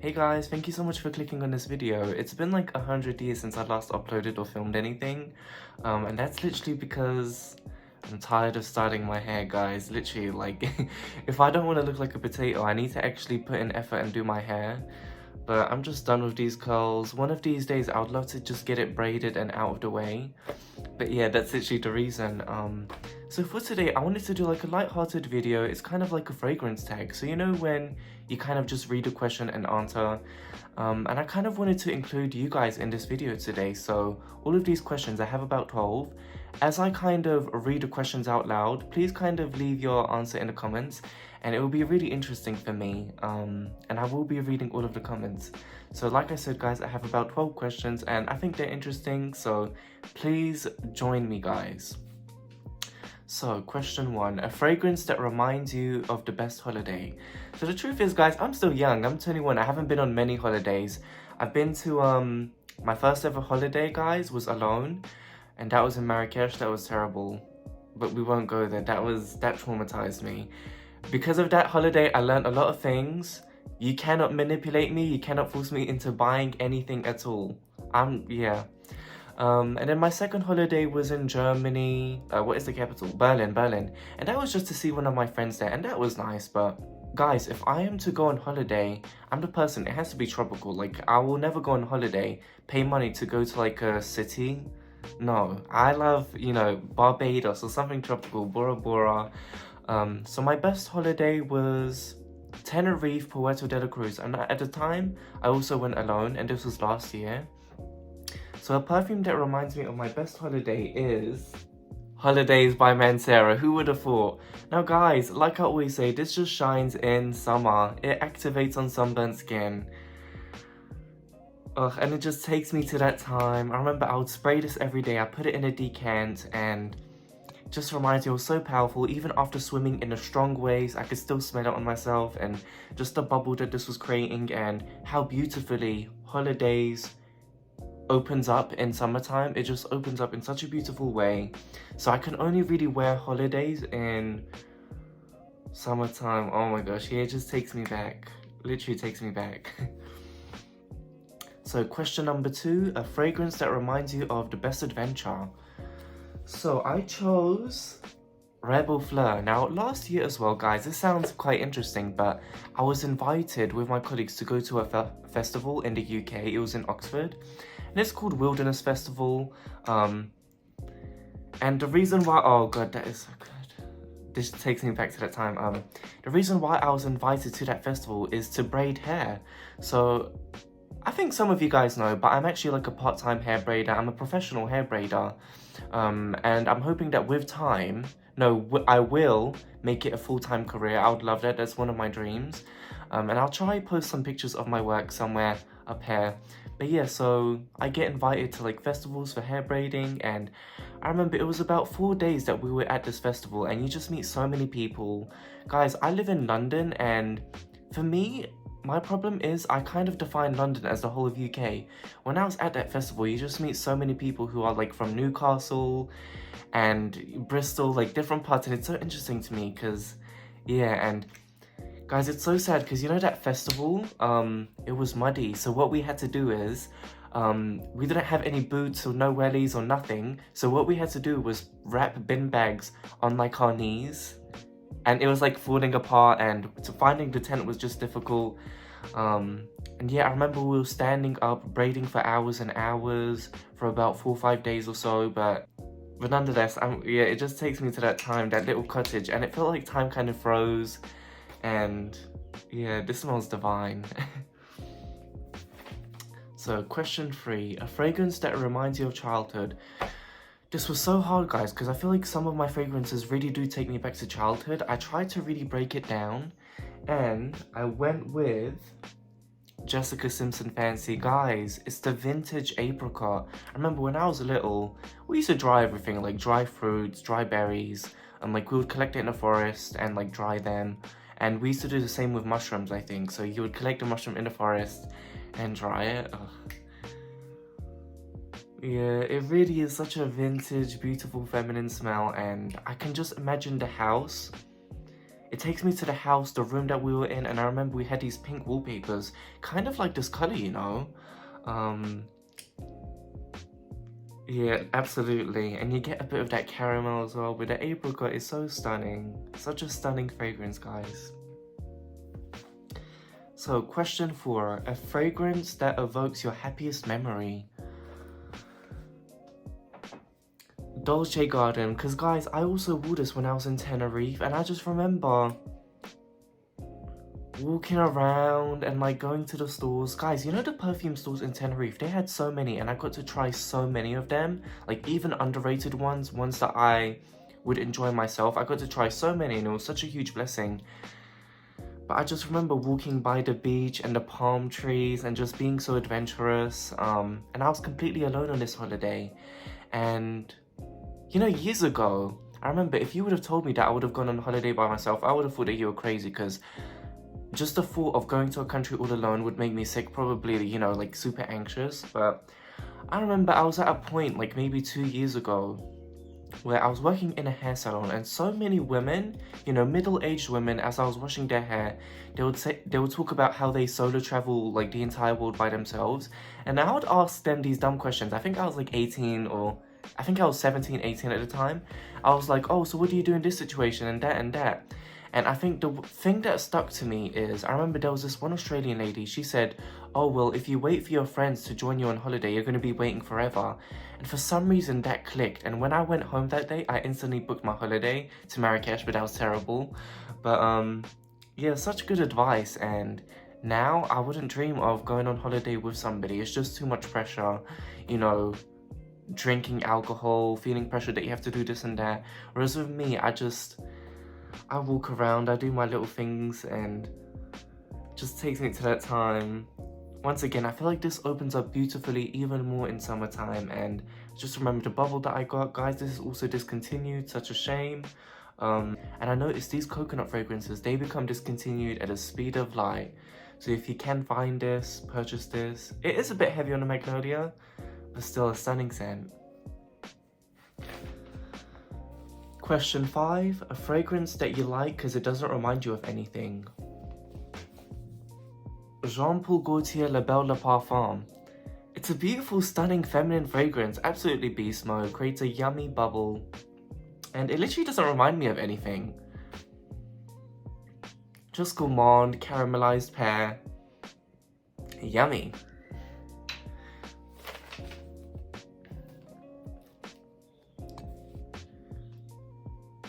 Hey guys, thank you so much for clicking on this video. It's been like 100 years since I last uploaded or filmed anything. And that's literally because I'm tired of starting my hair, guys. Literally, like, if I don't want to look like a potato, I need to actually put in effort and do my hair. But I'm just done with these curls. One of these days, I would love to just get it braided and out of the way. But yeah, that's literally the reason. So for today, I wanted to do like a light-hearted video. It's kind of like a fragrance tag. So you know when you kind of just read a question and answer. And I kind of wanted to include you guys in this video today. So all of these questions, I have about 12. As I kind of read the questions out loud, please kind of leave your answer in the comments. And it will be really interesting for me. And I will be reading all of the comments. So like I said, guys, I have about 12 questions and I think they're interesting. So please join me, guys. So question 1, a fragrance that reminds you of the best holiday. So the truth is, guys, I'm still young. I'm 21. I haven't been on many holidays. I've been to my first ever holiday, guys, was alone, and that was in Marrakesh. That was terrible, but we won't go there. That traumatized me. Because of that holiday, I learned a lot of things. You cannot manipulate me. You cannot force me into buying anything at all. Yeah. And then my second holiday was in Germany. What is the capital? Berlin. And that was just to see one of my friends there, and that was nice. But guys, if I am to go on holiday, I'm the person, it has to be tropical. Like, I will never go on holiday, pay money to go to like a city. No, I love, you know, Barbados or something tropical, Bora Bora. So my best holiday was Tenerife, Puerto de la Cruz. And at the time, I also went alone, and this was last year. So a perfume that reminds me of my best holiday is Holidays by Mancera. Who would have thought? Now guys, like I always say, this just shines in summer. It activates on sunburnt skin. Ugh, and it just takes me to that time. I remember I would spray this every day. I put it in a decant and just reminds me it was so powerful. Even after swimming in the strong waves, I could still smell it on myself, and just the bubble that this was creating and how beautifully Holidays opens up in summertime. It just opens up in such a beautiful way. So I can only really wear Holidays in summertime. Oh my gosh, yeah, it just takes me back. Literally takes me back. So question number 2, a fragrance that reminds you of the best adventure. So I chose Rebel Fleur. Now last year as well, guys, this sounds quite interesting, but I was invited with my colleagues to go to a festival in the UK. It was in Oxford. And it's called Wilderness Festival. And the reason why, oh god, that is so good. This takes me back to that time. The reason why I was invited to that festival is to braid hair. So I think some of you guys know, but I'm actually like a part-time hair braider. I'm a professional hair braider. And I'm hoping that with time, I will make it a full-time career. I would love that. That's one of my dreams. And I'll try post some pictures of my work somewhere up here. But yeah, so I get invited to like festivals for hair braiding, and I remember it was about 4 days that we were at this festival, and you just meet so many people. Guys, I live in London, and for me, my problem is I kind of define London as the whole of UK. When I was at that festival, you just meet so many people who are like from Newcastle and Bristol, like different parts, and it's so interesting to me because, yeah, and guys, it's so sad because you know that festival, it was muddy. So what we had to do is, we didn't have any boots or no wellies or nothing. So what we had to do was wrap bin bags on like our knees. And it was like falling apart, and finding the tent was just difficult. And yeah, I remember we were standing up, braiding for hours and hours for about 4 or 5 days or so. But nonetheless, yeah, it just takes me to that time, that little cottage. And it felt like time kind of froze. And yeah, this smells divine. So question 3, a fragrance that reminds you of childhood. This was so hard, guys, because I feel like some of my fragrances really do take me back to childhood. I tried to really break it down, and I went with Jessica Simpson Fancy. Guys, it's the vintage apricot. I remember when I was little, we used to dry everything, like dry fruits, dry berries, and like we would collect it in the forest and like dry them. And we used to do the same with mushrooms, I think. So you would collect a mushroom in the forest and dry it. Ugh. Yeah, it really is such a vintage, beautiful, feminine smell, and I can just imagine the house it takes me to the house, the room that we were in, and I remember we had these pink wallpapers, kind of like this color, you know? Yeah, absolutely. And you get a bit of that caramel as well, but the apricot is so stunning. Such a stunning fragrance, guys. So, question 4. A fragrance that evokes your happiest memory. Dolce Garden, because guys, I also wore this when I was in Tenerife, and I just remember walking around and like going to the stores. Guys, you know the perfume stores in Tenerife, they had so many, and I got to try so many of them, like even underrated ones that I would enjoy myself. I got to try so many, and it was such a huge blessing. But I just remember walking by the beach and the palm trees and just being so adventurous, and I was completely alone on this holiday. And you know, years ago, I remember if you would have told me that I would have gone on holiday by myself, I would have thought that you were crazy, because just the thought of going to a country all alone would make me sick, probably, you know, like super anxious. But I remember I was at a point, like maybe 2 years ago, where I was working in a hair salon, and so many women, you know, middle-aged women, as I was washing their hair, they would talk about how they solo travel like the entire world by themselves. And I would ask them these dumb questions. I think I was like 18, or I think I was 17, 18 at the time. I was like, oh, so what do you do in this situation and that and that? And I think the thing that stuck to me is, I remember there was this one Australian lady, she said, oh, well, if you wait for your friends to join you on holiday, you're going to be waiting forever. And for some reason that clicked. And when I went home that day, I instantly booked my holiday to Marrakesh, but that was terrible. But yeah, such good advice. And now I wouldn't dream of going on holiday with somebody. It's just too much pressure, you know, drinking alcohol, feeling pressure that you have to do this and that. Whereas with me, I walk around, I do my little things, and just takes me to that time. Once again, I feel like this opens up beautifully even more in summertime. And just remember the bubble that I got, guys, this is also discontinued, such a shame. And I noticed these coconut fragrances, they become discontinued at the speed of light. So if you can find this, purchase this. It is a bit heavy on the magnolia, but still a stunning scent. Question 5. A fragrance that you like because it doesn't remind you of anything. Jean Paul Gaultier La Belle Le Parfum. It's a beautiful, stunning, feminine fragrance, absolutely beast mode, creates a yummy bubble, and it literally doesn't remind me of anything. Just gourmand, caramelized pear, yummy.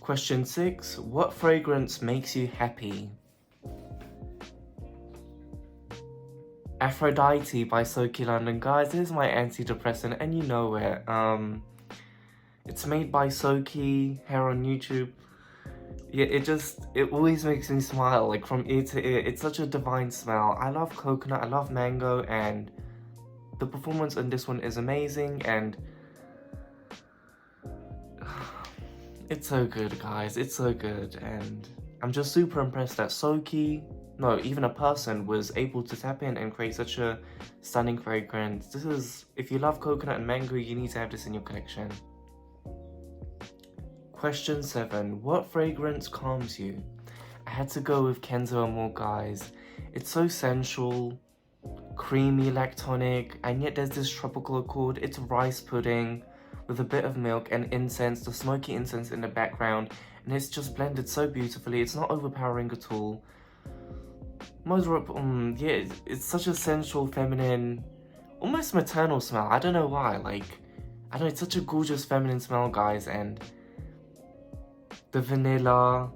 Question 6. What fragrance makes you happy? Aphrodite by Soki London. Guys, this is my antidepressant, and you know it. It's made by Soki, here on YouTube. Yeah, it always makes me smile, like from ear to ear. It's such a divine smell. I love coconut, I love mango, and the performance on this one is amazing, and it's so good, guys. It's so good, and I'm just super impressed that Soki, no, even a person, was able to tap in and create such a stunning fragrance. This is, if you love coconut and mango, you need to have this in your collection. Question 7. What fragrance calms you? I had to go with Kenzo Amore, guys. It's so sensual, creamy, lactonic, and yet there's this tropical accord. It's rice pudding with a bit of milk and incense, the smoky incense in the background, and it's just blended so beautifully. It's not overpowering at all. Yeah, it's such a sensual, feminine, almost maternal smell. I don't know why, like, I don't know, it's such a gorgeous feminine smell, guys. And the vanilla,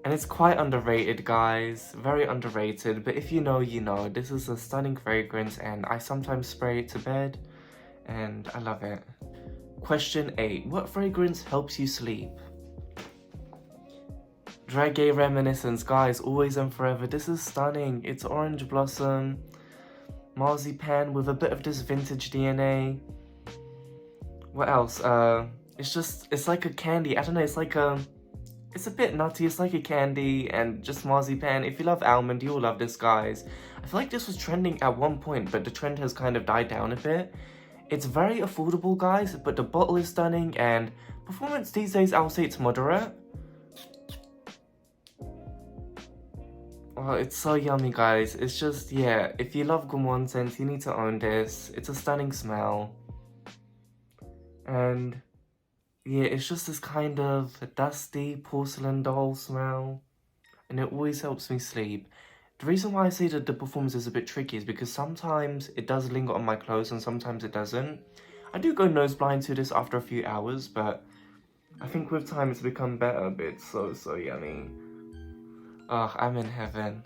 and it's quite underrated, guys, very underrated, but if you know, you know. This is a stunning fragrance, and I sometimes spray it to bed, and I love it. Question 8. What fragrance helps you sleep? Dragé Reminiscence, guys, always and forever. This is stunning. It's orange blossom, marzipan with a bit of this vintage DNA. What else? It's like a candy. I don't know, it's a bit nutty. It's like a candy and just marzipan. If you love almond, you'll love this, guys. I feel like this was trending at one point, but the trend has kind of died down a bit. It's very affordable, guys, but the bottle is stunning, and performance these days, I would say it's moderate. Oh, it's so yummy, guys. It's just, yeah, if you love gourmand scents, you need to own this. It's a stunning smell. And yeah, it's just this kind of dusty porcelain doll smell. And it always helps me sleep. The reason why I say that the performance is a bit tricky is because sometimes it does linger on my clothes and sometimes it doesn't. I do go nose blind to this after a few hours, but I think with time it's become better, but it's so yummy. Oh, I'm in heaven.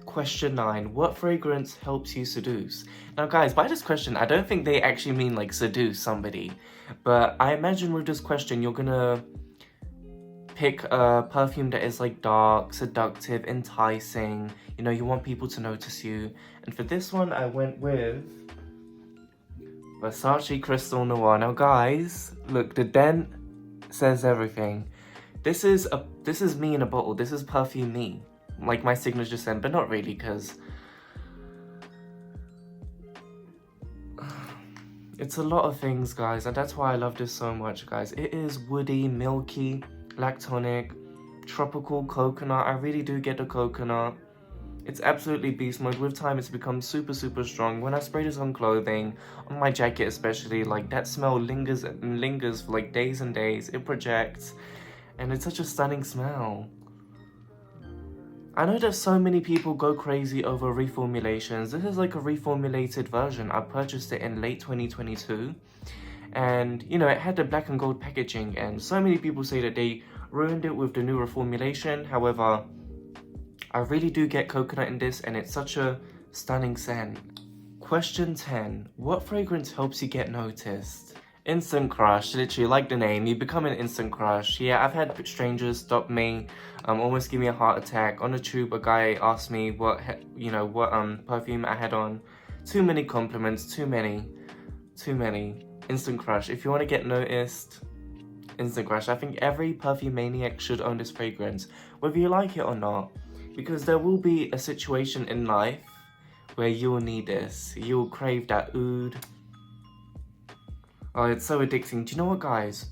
Question 9. What fragrance helps you seduce? Now guys, by this question, I don't think they actually mean like seduce somebody. But I imagine with this question, you're gonna pick a perfume that is like dark, seductive, enticing. You know, you want people to notice you. And for this one, I went with Versace Crystal Noir. Now guys, look, the dent says everything. This is me in a bottle. This is Perfume me. Like my signature scent, but not really, because it's a lot of things, guys, and that's why I love this so much, guys. It is woody, milky, lactonic, tropical coconut. I really do get the coconut. It's absolutely beast mode. With time, it's become super strong. When I spray this on clothing, on my jacket especially, like that smell lingers and lingers for like days and days. It projects, and it's such a stunning smell. I know that so many people go crazy over reformulations. This is like a reformulated version. I purchased it in late 2022. And, you know, it had the black and gold packaging. And so many people say that they ruined it with the new reformulation. However, I really do get coconut in this. And it's such a stunning scent. Question 10. What fragrance helps you get noticed? Instant crush, literally like the name, you become an instant crush. Yeah, I've had strangers stop me, almost give me a heart attack. On the tube, a guy asked me what perfume I had on. Too many compliments, too many. Instant crush. If you want to get noticed, instant crush. I think every perfume maniac should own this fragrance, whether you like it or not, because there will be a situation in life where you'll need this. You'll crave that oud. Oh, it's so addicting. Do you know what, guys?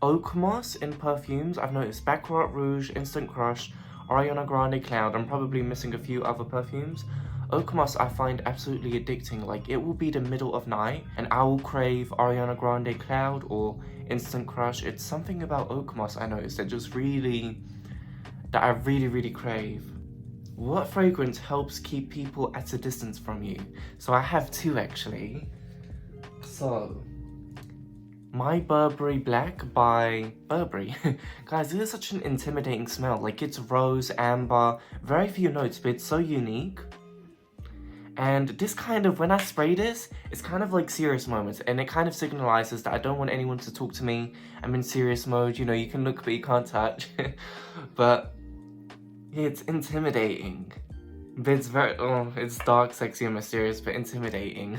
Oak moss in perfumes, I've noticed Baccarat Rouge, Instant Crush, Ariana Grande Cloud. I'm probably missing a few other perfumes. Oak moss I find absolutely addicting. Like, it will be the middle of night and I will crave Ariana Grande Cloud or Instant Crush. It's something about oak moss I noticed that I really crave. What fragrance helps keep people at a distance from you? So I have two actually. So my Burberry Black by Burberry. Guys, this is such an intimidating smell. Like, it's rose, amber, very few notes, but it's so unique. And this kind of, when I spray this, it's kind of like serious moments. And it kind of signalizes that I don't want anyone to talk to me. I'm in serious mode. You know, you can look, but you can't touch. But yeah, it's intimidating. But it's very, it's dark, sexy, and mysterious, but intimidating.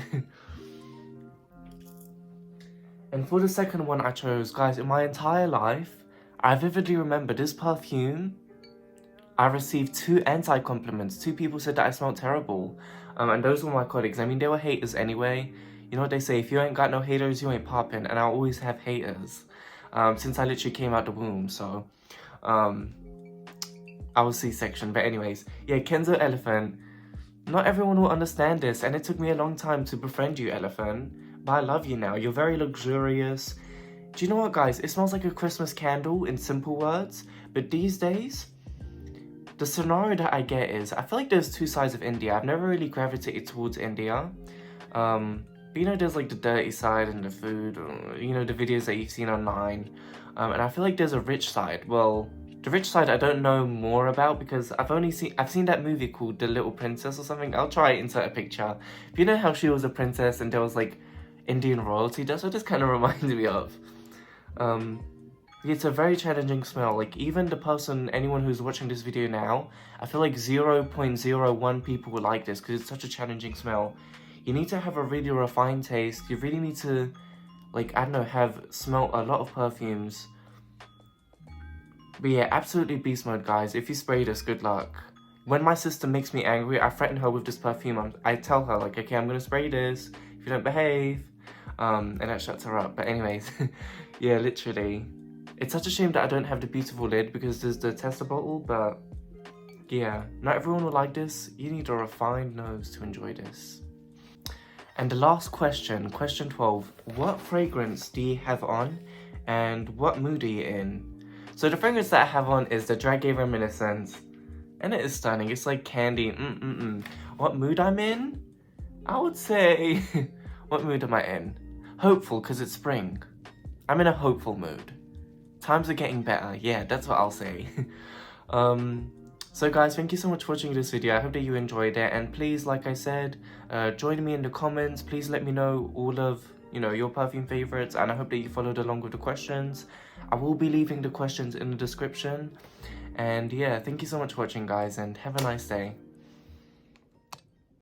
And for the second one I chose, guys, in my entire life, I vividly remember this perfume. I received 2 anti-compliments. 2 people said that I smelled terrible. And those were my colleagues. I mean, they were haters anyway. You know what they say, if you ain't got no haters, you ain't popping. And I always have haters. Since I literally came out the womb, so. I was C-section, but anyways. Yeah, Kenzo Elephant. Not everyone will understand this, and it took me a long time to befriend you, Elephant. But I love you now. You're very luxurious. Do you know what, guys? It smells like a Christmas candle in simple words. But these days, the scenario that I get is, I feel like there's 2 sides of India. I've never really gravitated towards India. But you know, there's like the dirty side and the food, or, you know, the videos that you've seen online. And I feel like there's a rich side. Well, the rich side I don't know more about because I've seen that movie called The Little Princess or something. I'll try to insert a picture. But you know how she was a princess and there was like Indian royalty? That's what this kind of reminds me of. It's a very challenging smell. Like, even anyone who's watching this video now, I feel like 0.01 people will like this because it's such a challenging smell. You need to have a really refined taste. You really need to, like, I don't know, have smelled a lot of perfumes. But yeah, absolutely beast mode, guys. If you spray this, good luck. When my sister makes me angry, I threaten her with this perfume. I tell her, like, okay, I'm gonna spray this if you don't behave. And that shuts her up. But anyways, yeah, literally. It's such a shame that I don't have the beautiful lid because there's the tester bottle, but yeah, not everyone will like this. You need a refined nose to enjoy this. And the last question, question 12. What fragrance do you have on and what mood are you in? So the fragrance that I have on is the Dragé Reminiscence. And it is stunning. It's like candy. What mood I'm in? I would say... what mood am I in? Hopeful, because it's spring. I'm in a hopeful mood. Times are getting better. Yeah, that's what I'll say. So guys, thank you so much for watching this video. I hope that you enjoyed it. And please, like I said, join me in the comments. Please let me know all of, your perfume favorites. And I hope that you followed along with the questions. I will be leaving the questions in the description. And yeah, thank you so much for watching, guys, and have a nice day.